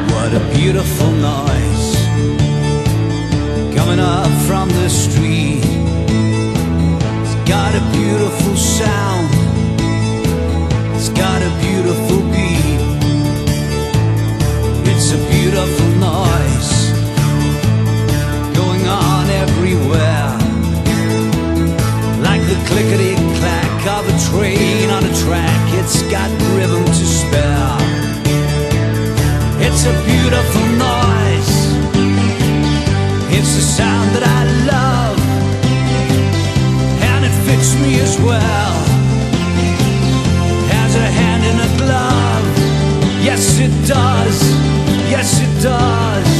What a beautiful noise coming up from the street. It's got a beautiful sound, it's got a beautiful beat. It's a beautiful noise going on everywhere, like the clickety-clack of a train on a track. It's got rhythm to spare. It's a beautiful noise, it's the sound that I love, and it fits me as well as a hand in a glove. Yes it does, yes it does.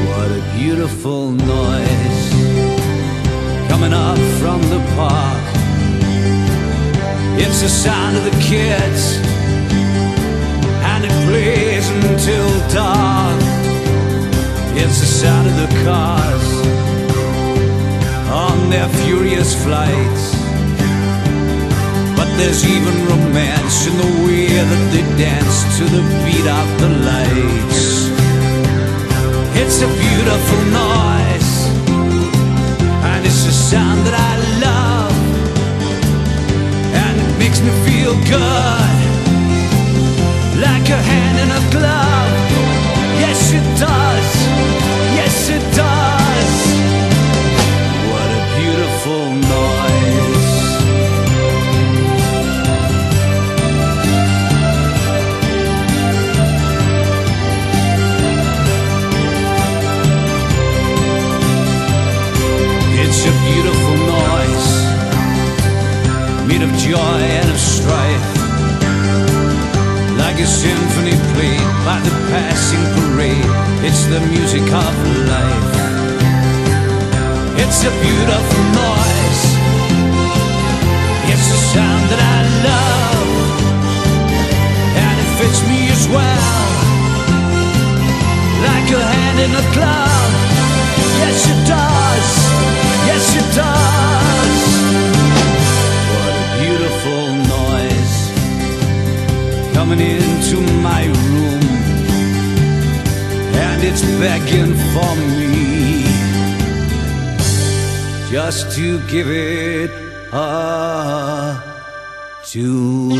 What a beautiful noise coming up from the park. It's the sound of the kids, and it plays until dark. It's the sound of the cars on their furious flights. But there's even romance in the way that they dance to the beat of the lights. It's a beautiful noise, and it's the sound that I love, and it makes me feel good, like a hand in a glove. Yes it does, yes it does. What a beautiful noise. It's a beautiful noise, made of joy and of strife, like a symphony played by the passing parade. It's the music of life. It's a beautiful noise, it's the sound that I love, and it fits me as well, like a hand in a glove. Yes it does, yes it does. What a beautiful noise coming into my room, and it's begging for me just to give it a tune.